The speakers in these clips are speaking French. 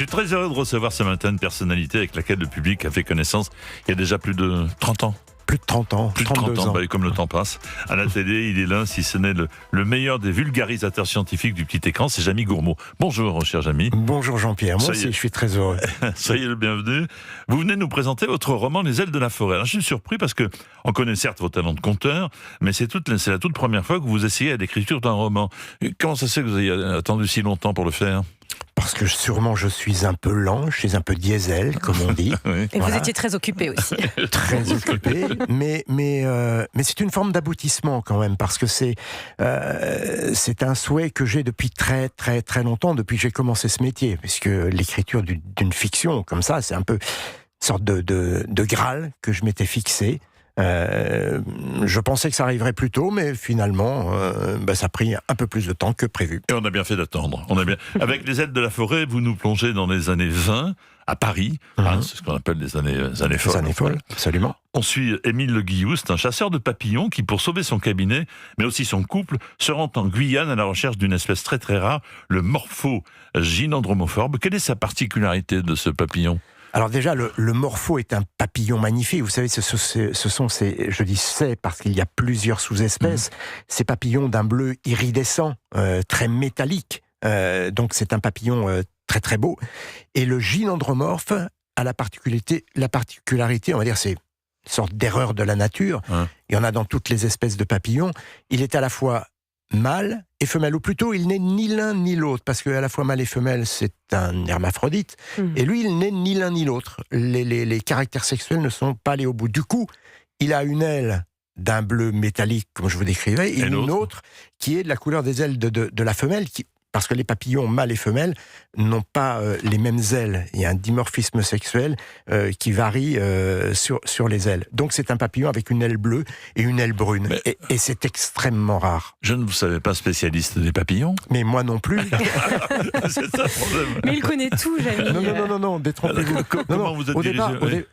Je suis très heureux de recevoir ce matin une personnalité avec laquelle le public a fait connaissance il y a déjà plus de 30 ans. Plus de 30 ans, Plus de 32 30 ans, ans. bah, comme le temps passe. À la télé, il est l'un, si ce n'est le meilleur des vulgarisateurs scientifiques du petit écran, c'est Jamy Gourmaud. Bonjour, cher Jamy. Bonjour Jean-Pierre, moi aussi je suis très heureux. Soyez le bienvenu. Vous venez nous présenter votre roman Les ailes de la forêt. Alors, je suis surpris parce que on connaît certes vos talents de conteur, mais c'est la toute première fois que vous essayez à l'écriture d'un roman. Comment ça se fait que vous ayez attendu si longtemps pour le faire ? Parce que sûrement je suis un peu lent, je suis un peu diesel, comme on dit. Oui. Et vous étiez très occupé aussi. Très occupé, mais c'est une forme d'aboutissement quand même, parce que c'est un souhait que j'ai depuis très très très longtemps, depuis que j'ai commencé ce métier, puisque l'écriture d'une fiction comme ça, c'est un peu une sorte de Graal que je m'étais fixé. Je pensais que ça arriverait plus tôt, mais finalement, ça a pris un peu plus de temps que prévu. Et on a bien fait d'attendre. Avec Les ailes de la forêt, vous nous plongez dans les années 20, à Paris. C'est ce qu'on appelle les années folles. Les années folles, absolument. On suit Émile Le Guillou, c'est un chasseur de papillons qui, pour sauver son cabinet, mais aussi son couple, se rend en Guyane à la recherche d'une espèce très très rare, le morpho gynandromophorbe. Quelle est sa particularité de ce papillon ? Alors déjà, le morpho est un papillon magnifique. Vous savez, ce sont ces, je dis c'est parce qu'il y a plusieurs sous-espèces, ces papillons d'un bleu iridescent, très métallique. Donc c'est un papillon très très beau. Et le gynandromorphe a la particularité, on va dire, c'est une sorte d'erreur de la nature. Il y en a dans toutes les espèces de papillons. Il est à la fois mâle et femelle, ou plutôt il n'est ni l'un ni l'autre, parce qu'à la fois mâle et femelle c'est un hermaphrodite, et lui il n'est ni l'un ni l'autre. Les caractères sexuels ne sont pas allés au bout. Du coup, il a une aile d'un bleu métallique, comme je vous décrivais, et une autre qui est de la couleur des ailes de la femelle, parce que les papillons mâles et femelles n'ont pas les mêmes ailes. Il y a un dimorphisme sexuel qui varie sur les ailes. Donc c'est un papillon avec une aile bleue et une aile brune. Et c'est extrêmement rare. Je ne vous savais pas spécialiste des papillons. Mais moi non plus. C'est ça le problème. Mais il connaît tout, Jamy. Non, détrompez-vous. Comment vous êtes dirigé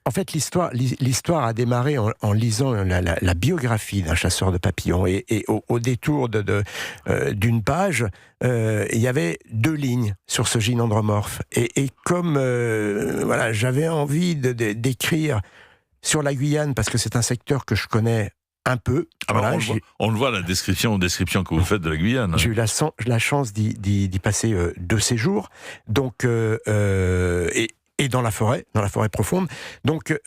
En fait, l'histoire a démarré en lisant la biographie d'un chasseur de papillons. Et au détour d'une page, il y avait 2 lignes sur ce gynandromorphe. Et comme j'avais envie d'écrire sur la Guyane, parce que c'est un secteur que je connais un peu. On le voit la description que vous faites de la Guyane. J'ai eu la chance d'y passer 2 séjours. Donc, et dans la forêt profonde. Donc,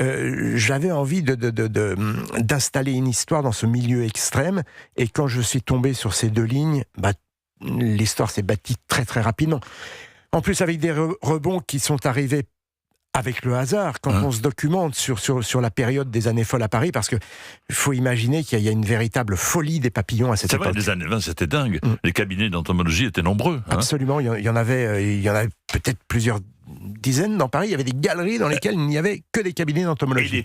j'avais envie d'installer une histoire dans ce milieu extrême. Et quand je suis tombé sur ces 2 lignes, l'histoire s'est bâtie très très rapidement. En plus, avec des rebonds qui sont arrivés avec le hasard, quand on se documente sur la période des années folles à Paris, parce que faut imaginer qu'il y a une véritable folie des papillons à cette époque. C'est vrai, les années 20, c'était dingue. Les cabinets d'entomologie étaient nombreux. Absolument, il y en avait peut-être plusieurs dizaines dans Paris. Il y avait des galeries dans lesquelles il n'y avait que des cabinets d'entomologie. Et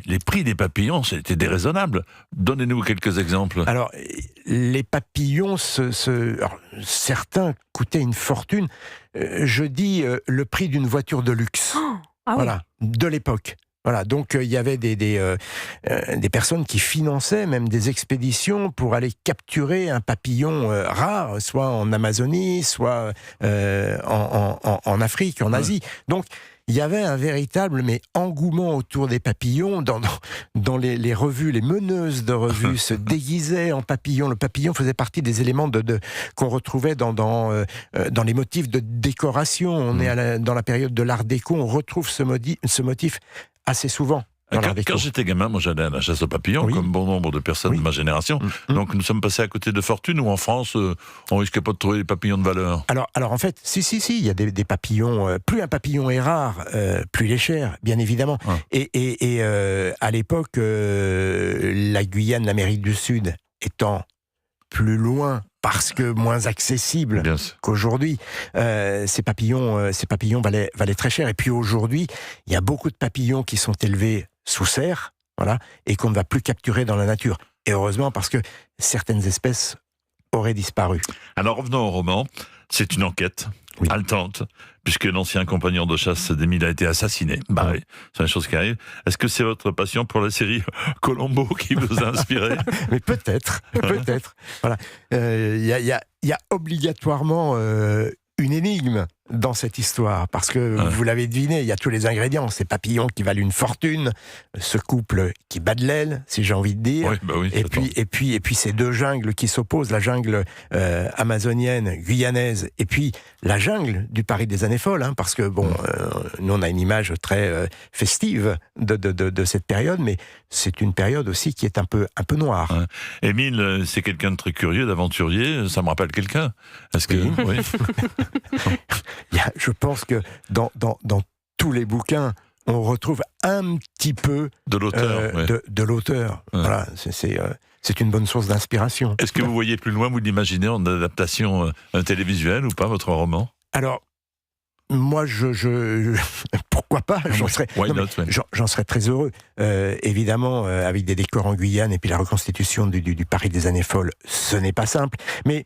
les prix des papillons, c'était déraisonnable. Donnez-nous quelques exemples. Alors, les papillons, alors, certains coûtaient une fortune. Je dis le prix d'une voiture de luxe. De l'époque. Voilà, donc il y avait des personnes qui finançaient même des expéditions pour aller capturer un papillon rare, soit en Amazonie, soit en Afrique, en Asie. Donc il y avait un véritable engouement autour des papillons. Dans les revues, les meneuses de revues se déguisaient en papillon. Le papillon faisait partie des éléments qu'on retrouvait dans les motifs de décoration. On est dans la période de l'art déco, on retrouve ce motif assez souvent. Quand j'étais gamin, moi j'allais à la chasse aux papillons, comme bon nombre de personnes de ma génération. Donc nous sommes passés à côté de fortune, où en France, on risquait pas de trouver des papillons de valeur. Alors en fait, si, il y a des papillons. Plus un papillon est rare, plus il est cher, bien évidemment. Et à l'époque, la Guyane, l'Amérique du Sud étant plus loin, parce que moins accessible qu'aujourd'hui, ces papillons valaient très cher. Et puis aujourd'hui, il y a beaucoup de papillons qui sont élevés sous serre, et qu'on ne va plus capturer dans la nature. Et heureusement, parce que certaines espèces auraient disparu. Alors revenons au roman. C'est une enquête haletante, puisque l'ancien compagnon de chasse d'Émile a été assassiné. C'est une chose qui arrive. Est-ce que c'est votre passion pour la série Colombo qui vous a inspiré ? Mais peut-être. Voilà. Il y a obligatoirement une énigme dans cette histoire, parce que vous l'avez deviné, il y a tous les ingrédients. Ces papillons qui valent une fortune, ce couple qui bat de l'aile, si j'ai envie de dire. Oui, bah oui, et puis ces deux jungles qui s'opposent, la jungle amazonienne, guyanaise, et puis la jungle du Paris des années folles, hein, parce que nous on a une image très festive de cette période, mais c'est une période aussi qui est un peu noire. Ouais. Émile, c'est quelqu'un de très curieux, d'aventurier. Ça me rappelle quelqu'un. Est-ce que oui. Je pense que dans tous les bouquins, on retrouve un petit peu de l'auteur. De l'auteur. Ouais. Voilà, c'est une bonne source d'inspiration. Est-ce que vous voyez plus loin, vous l'imaginez en adaptation télévisuelle ou pas, votre roman ? Alors, moi, pourquoi pas ? J'en serais très heureux. Évidemment, avec des décors en Guyane et puis la reconstitution du Paris des années folles, ce n'est pas simple. Mais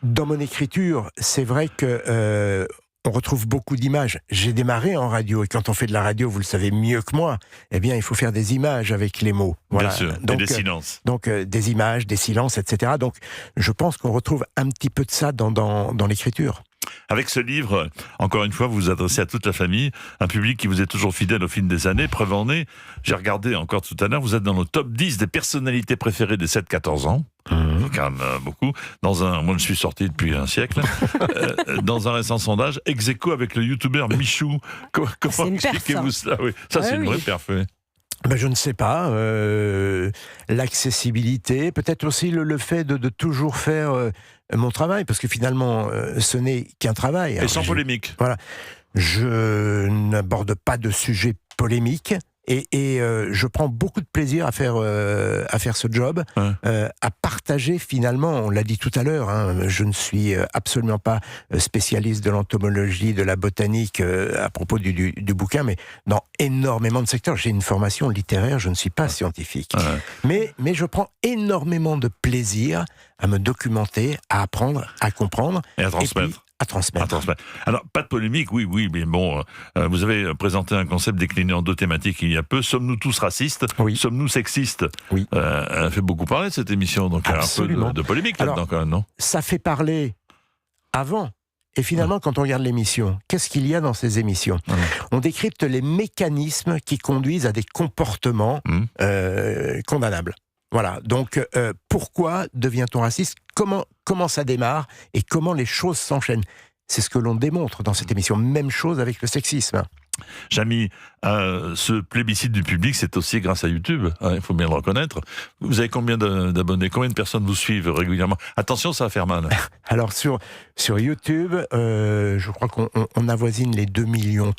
dans mon écriture, c'est vrai que on retrouve beaucoup d'images. J'ai démarré en radio, et quand on fait de la radio, vous le savez mieux que moi, eh bien, il faut faire des images avec les mots. Voilà. Bien sûr, donc, et des silences. Donc, des images, des silences, etc. Donc, je pense qu'on retrouve un petit peu de ça dans l'écriture. Avec ce livre, encore une fois, vous vous adressez à toute la famille, un public qui vous est toujours fidèle au fil des années, preuve en est, j'ai regardé encore tout à l'heure, vous êtes dans le top 10 des personnalités préférées des 7-14 ans, quand même beaucoup, moi je suis sorti depuis un siècle, dans un récent sondage, ex-aequo avec le youtubeur Michou. Comment expliquez-vous cela ? Oui. Ça, c'est une vraie perfée. Je ne sais pas. L'accessibilité, peut-être aussi le fait de toujours faire mon travail, parce que finalement, ce n'est qu'un travail. Et sans polémique. Voilà. Je n'aborde pas de sujet polémique. Et je prends beaucoup de plaisir à faire ce job, à partager finalement, on l'a dit tout à l'heure, hein, je ne suis absolument pas spécialiste de l'entomologie, de la botanique à propos du bouquin, mais dans énormément de secteurs. J'ai une formation littéraire, je ne suis pas scientifique. Mais je prends énormément de plaisir à me documenter, à apprendre, à comprendre. Et à transmettre. À transmettre. Alors, pas de polémique, oui, mais bon, vous avez présenté un concept décliné en 2 thématiques il y a peu. Sommes-nous tous racistes ? Oui. Sommes-nous sexistes ? Oui. Elle a fait beaucoup parler de cette émission, donc absolument. Il y a un peu de polémique là-dedans quand même, non ? Ça fait parler avant. Et finalement, quand on regarde l'émission, qu'est-ce qu'il y a dans ces émissions ? On décrypte les mécanismes qui conduisent à des comportements condamnables. Voilà, donc pourquoi devient-on raciste ? Comment ça démarre et comment les choses s'enchaînent ? C'est ce que l'on démontre dans cette émission. Même chose avec le sexisme. Jamy, ce plébiscite du public, c'est aussi grâce à YouTube, il faut bien le reconnaître. Vous avez combien d'abonnés ? Combien de personnes vous suivent régulièrement ? Attention, ça va faire mal. Alors sur YouTube, je crois qu'on avoisine les 2,3 millions.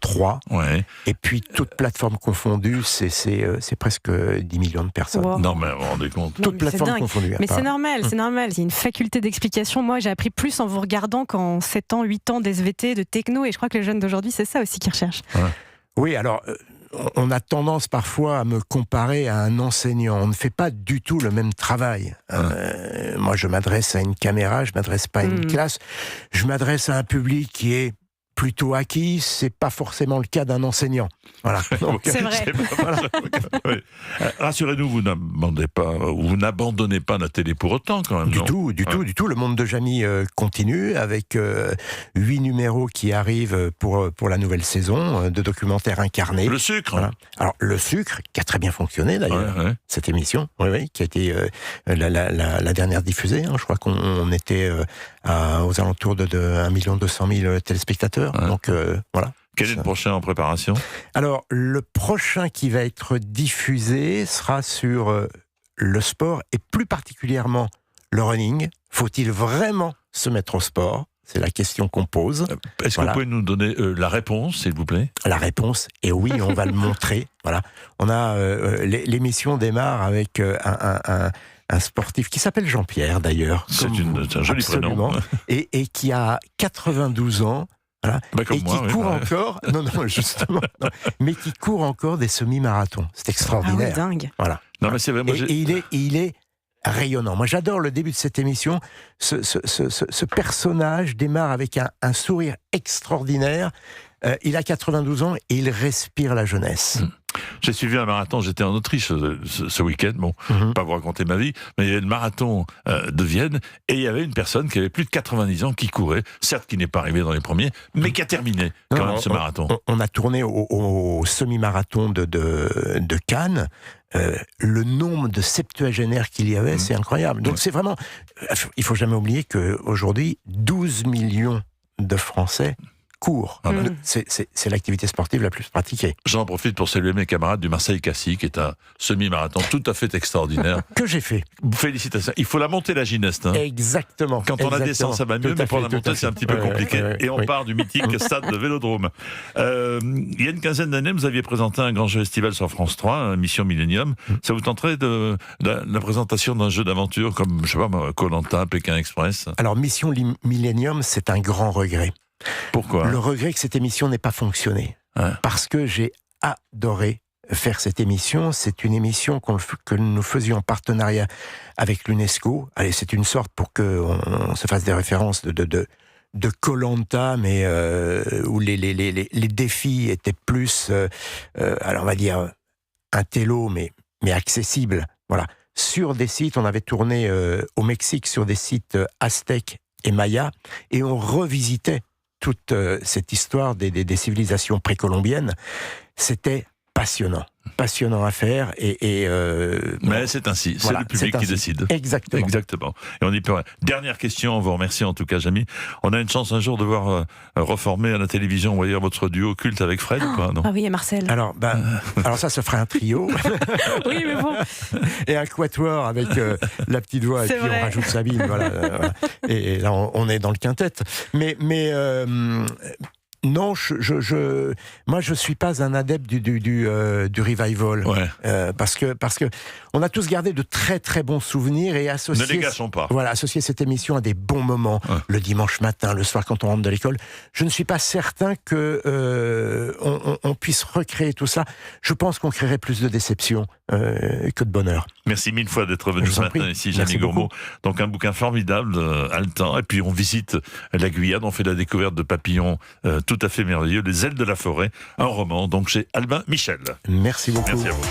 Ouais. Et puis, toutes plateformes confondues, c'est presque 10 millions de personnes. Wow. Non, mais vous vous rendez compte ? Toutes plateformes confondues. Mais c'est normal. Il y a une faculté d'explication. Moi, j'ai appris plus en vous regardant qu'en 7 ans, 8 ans d'SVT, de techno, et je crois que les jeunes d'aujourd'hui, c'est ça aussi qu'ils recherchent. Ouais. Oui, alors, on a tendance parfois à me comparer à un enseignant. On ne fait pas du tout le même travail. Moi, je m'adresse à une caméra, je ne m'adresse pas à une classe. Je m'adresse à un public qui est plutôt acquis, c'est pas forcément le cas d'un enseignant. Voilà. Donc, c'est vrai. Oui. Rassurez-nous, vous n'abandonnez pas la télé pour autant, quand même. Du tout. Le monde de Jamy continue avec 8 numéros qui arrivent pour la nouvelle saison de documentaires incarnés. Le sucre. Voilà. Alors le sucre, qui a très bien fonctionné d'ailleurs, cette émission, qui a été la dernière diffusée. Je crois qu'on était aux alentours de 1 200 000 téléspectateurs. Donc voilà. Quel est le prochain en préparation ? Alors, le prochain qui va être diffusé sera sur le sport et plus particulièrement le running. Faut-il vraiment se mettre au sport ? C'est la question qu'on pose. Est-ce que vous pouvez nous donner la réponse, s'il vous plaît ? La réponse est oui, on va le montrer. Voilà. On a l'émission démarre avec un sportif qui s'appelle Jean-Pierre d'ailleurs. C'est un joli prénom. Et qui a 92 ans. Voilà. Comme et moi, qui court encore, justement, mais qui court encore des semi-marathons. C'est extraordinaire. Ah oui, dingue. Voilà. Non, mais c'est vrai. Moi, il est rayonnant. Moi, j'adore le début de cette émission. Ce personnage démarre avec un sourire extraordinaire. Il a 92 ans et il respire la jeunesse. J'ai suivi un marathon, j'étais en Autriche ce week-end, bon, Mhm. pas vous raconter ma vie, mais il y avait le marathon de Vienne, et il y avait une personne qui avait plus de 90 ans qui courait, certes qui n'est pas arrivé dans les premiers, mais qui a terminé quand Non, même ce marathon. On a tourné au semi-marathon de Cannes. Le nombre de septuagénaires qu'il y avait, c'est incroyable. Donc c'est vraiment... Il faut jamais oublier qu'aujourd'hui, 12 millions de Français courent. Voilà. C'est l'activité sportive la plus pratiquée. J'en profite pour saluer mes camarades du Marseille-Cassis, qui est un semi-marathon tout à fait extraordinaire. Que j'ai fait. Félicitations. Il faut la monter, la gineste. Hein. Exactement. Quand on la descend, ça va mieux, mais pour la montée, c'est un petit peu compliqué. Et on part du mythique stade de Vélodrome. Il y a une quinzaine d'années, vous aviez présenté un grand jeu estival sur France 3, Mission Millennium. Ça vous tenterait de la présentation d'un jeu d'aventure comme, je sais pas, Koh-Lanta, Pékin Express? Alors, Mission Millennium, c'est un grand regret. Pourquoi? Le regret que cette émission n'ait pas fonctionné. Ouais. Parce que j'ai adoré faire cette émission. C'est une émission que nous faisions en partenariat avec l'UNESCO. Allez, c'est une sorte pour qu'on se fasse des références de Koh-Lanta, mais où les défis étaient plus, alors on va dire, intello, mais accessibles. Voilà. Sur des sites, on avait tourné au Mexique, sur des sites aztèques et mayas, et on revisitait toute cette histoire des civilisations précolombiennes. C'était passionnant à faire, Mais c'est ainsi, c'est voilà, le public qui décide. Exactement. Exactement. Et on y peut rien. Dernière question, on vous remercie en tout cas, Jamie. On a une chance un jour de voir reformer à la télévision, on va dire, votre duo culte avec Fred, ou pas, non? Ah oui, et Marcel. Alors ça se ferait un trio Oui, mais bon. et un quatuor avec la petite voix, et C'est puis vrai. on rajoute Sabine, voilà. Et là on est dans le quintet. Mais non, moi je suis pas un adepte du revival, Ouais. parce que on a tous gardé de très très bons souvenirs et Ne les associé gâchons pas. voilà, associer cette émission à des bons moments, Ouais. le dimanche matin, le soir quand on rentre de l'école. Je ne suis pas certain que on puisse recréer tout ça. Je pense qu'on créerait plus de déception que de bonheur. Merci mille fois d'être venu Je vous ce en matin prie. ici, Merci Jamie Gourmaud. beaucoup. Donc un bouquin formidable, haletant. Et puis on visite la Guyane, on fait la découverte de papillons tout à fait merveilleux, Les ailes de la forêt, un roman, donc chez Albin Michel. Merci beaucoup. Merci à vous.